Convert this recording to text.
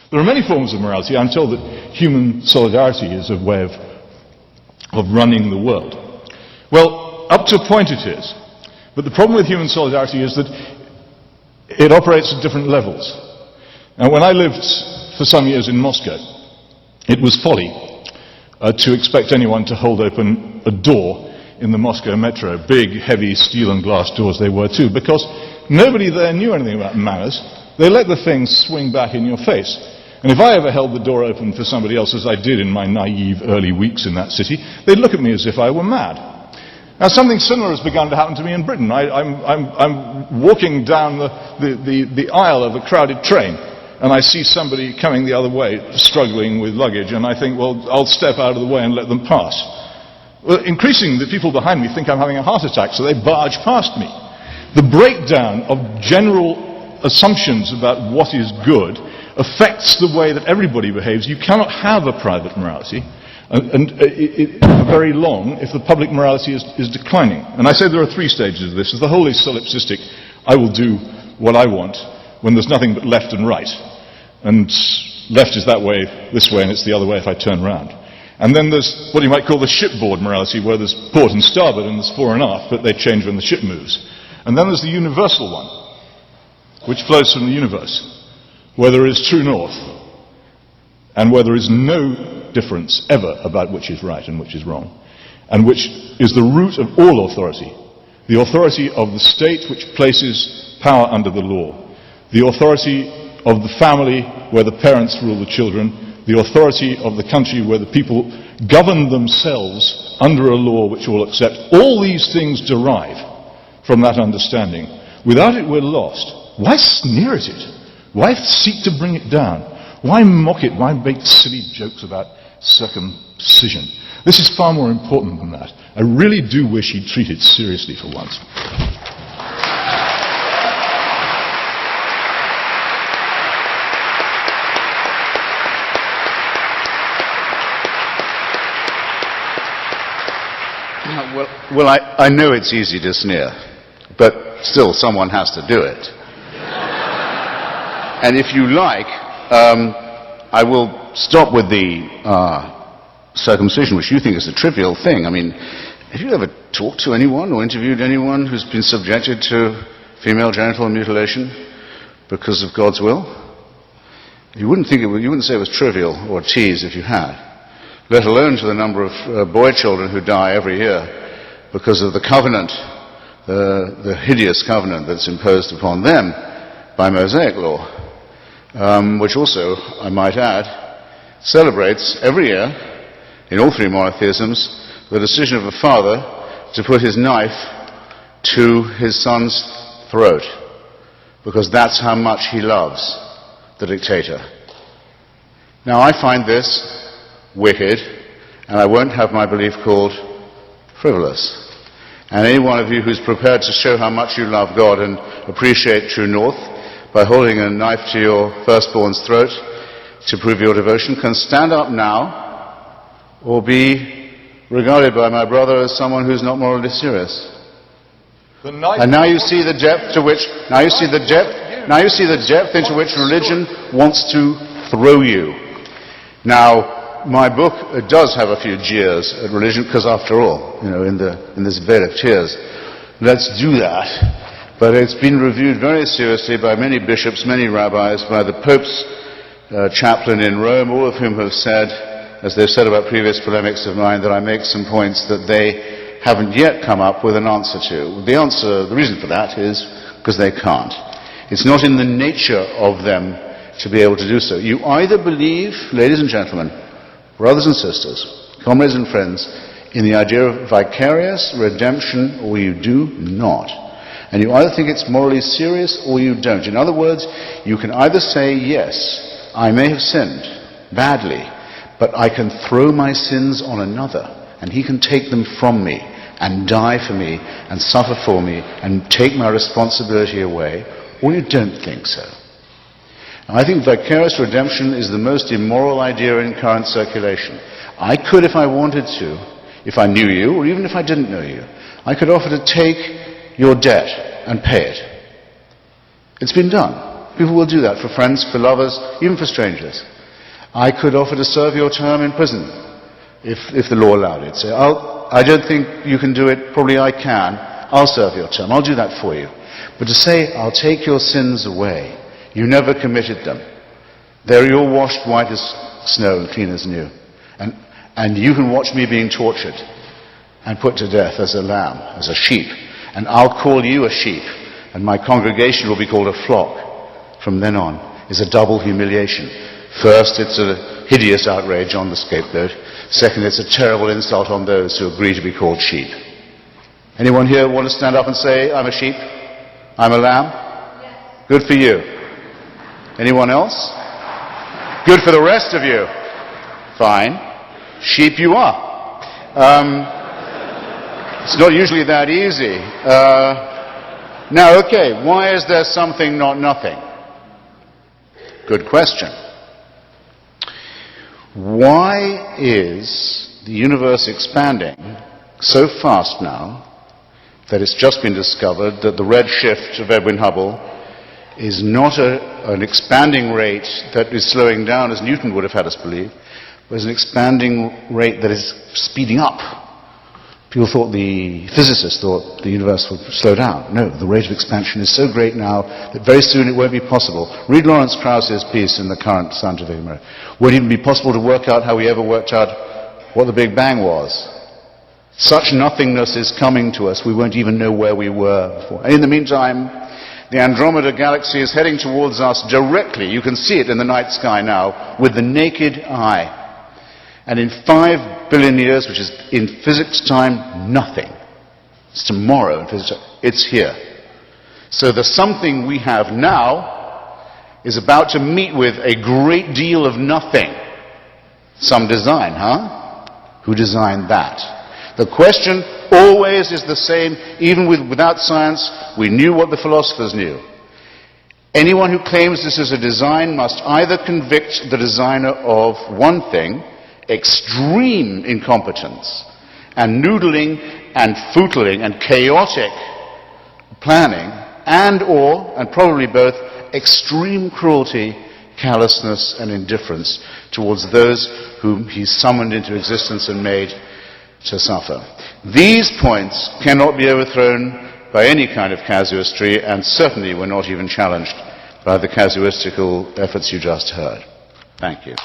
There are many forms of morality. I'm told that human solidarity is a way of running the world. Well, up to a point it is. But the problem with human solidarity is that it operates at different levels. Now, when I lived for some years in Moscow, it was folly to expect anyone to hold open a door in the Moscow metro. Big, heavy steel and glass doors they were too, because nobody there knew anything about manners. They let the thing swing back in your face. And if I ever held the door open for somebody else, as I did in my naive early weeks in that city, they'd look at me as if I were mad. Now, something similar has begun to happen to me in Britain. I'm walking down the aisle of a crowded train, and I see somebody coming the other way, struggling with luggage, and I think, well, I'll step out of the way and let them pass. Well, increasingly, the people behind me think I'm having a heart attack, so they barge past me. The breakdown of general assumptions about what is good affects the way that everybody behaves. You cannot have a private morality very long if the public morality is declining. And I say there are three stages of this. As the whole is solipsistic, I will do what I want when there's nothing but left and right. And left is that way, this way, and it's the other way if I turn round. And then there's what you might call the shipboard morality, where there's port and starboard and there's fore and aft, but they change when the ship moves. And then there's the universal one, which flows from the universe, where there is true north, and where there is no difference ever about which is right and which is wrong, and which is the root of all authority. The authority of the state, which places power under the law. The authority of the family, where the parents rule the children. The authority of the country, where the people govern themselves under a law which all accept. All these things derive from that understanding. Without it, we're lost. Why sneer at it? Why seek to bring it down? Why mock it? Why make silly jokes about circumcision? This is far more important than that. I really do wish he'd treat it seriously for once. Well, I know it's easy to sneer, but still someone has to do it. And if you like, I will stop with the circumcision, which you think is a trivial thing. I mean, have you ever talked to anyone or interviewed anyone who's been subjected to female genital mutilation because of God's will? You wouldn't say it was trivial or a tease if you had, let alone to the number of boy children who die every year because of the covenant, the hideous covenant that's imposed upon them by Mosaic law, which also, I might add, celebrates every year, in all three monotheisms, the decision of a father to put his knife to his son's throat, because that's how much he loves the dictator. Now, I find this wicked, and I won't have my belief called frivolous. And any one of you who's prepared to show how much you love God and appreciate true north by holding a knife to your firstborn's throat to prove your devotion can stand up now or be regarded by my brother as someone who's not morally serious. And now you see the depth to which, now you see the depth into which religion wants to throw you. Now, my book does have a few jeers at religion, because after all, in this vale of tears, let's do that. But it's been reviewed very seriously by many bishops, many rabbis, by the Pope's chaplain in Rome, all of whom have said, as they've said about previous polemics of mine, that I make some points that they haven't yet come up with an answer to. The reason for that is because they can't. It's not in the nature of them to be able to do so. You either believe, ladies and gentlemen, brothers and sisters, comrades and friends, in the idea of vicarious redemption, or you do not. And you either think it's morally serious or you don't. In other words, you can either say, yes, I may have sinned badly, but I can throw my sins on another, and he can take them from me and die for me and suffer for me and take my responsibility away, or you don't think so. I think vicarious redemption is the most immoral idea in current circulation. I could, if I wanted to, if I knew you, or even if I didn't know you, I could offer to take your debt and pay it. It's been done. People will do that for friends, for lovers, even for strangers. I could offer to serve your term in prison, if the law allowed it. Say, I don't think you can do it, probably I can. I'll serve your term, I'll do that for you. But to say, I'll take your sins away, you never committed them. They're all washed white as snow and clean as new. And you can watch me being tortured and put to death as a lamb, as a sheep. And I'll call you a sheep, and my congregation will be called a flock. From then on is a double humiliation. First, it's a hideous outrage on the scapegoat. Second, it's a terrible insult on those who agree to be called sheep. Anyone here want to stand up and say, I'm a sheep? I'm a lamb? Yes. Good for you. Anyone else? Good for the rest of you. Fine. Sheep you are. It's not usually that easy. Now, okay, why is there something, not nothing? Good question. Why is the universe expanding so fast now that it's just been discovered that the red shift of Edwin Hubble is not an expanding rate that is slowing down, as Newton would have had us believe, but is an expanding rate that is speeding up? Physicists thought the universe would slow down. No, the rate of expansion is so great now that very soon it won't be possible. Read Lawrence Krauss's piece in the Current Scientific American. Won't even be possible to work out how we ever worked out what the Big Bang was. Such nothingness is coming to us, we won't even know where we were before. And in the meantime, the Andromeda galaxy is heading towards us directly. You can see it in the night sky now with the naked eye. And in 5 billion years, which is in physics time, nothing. It's tomorrow in physics time. It's here. So the something we have now is about to meet with a great deal of nothing. Some design, huh? Who designed that? The question always is the same, even without science. We knew what the philosophers knew. Anyone who claims this is a design must either convict the designer of one thing, extreme incompetence, and noodling and footling and chaotic planning, and probably both, extreme cruelty, callousness, and indifference towards those whom he summoned into existence and made to suffer. These points cannot be overthrown by any kind of casuistry, and certainly were not even challenged by the casuistical efforts you just heard. Thank you.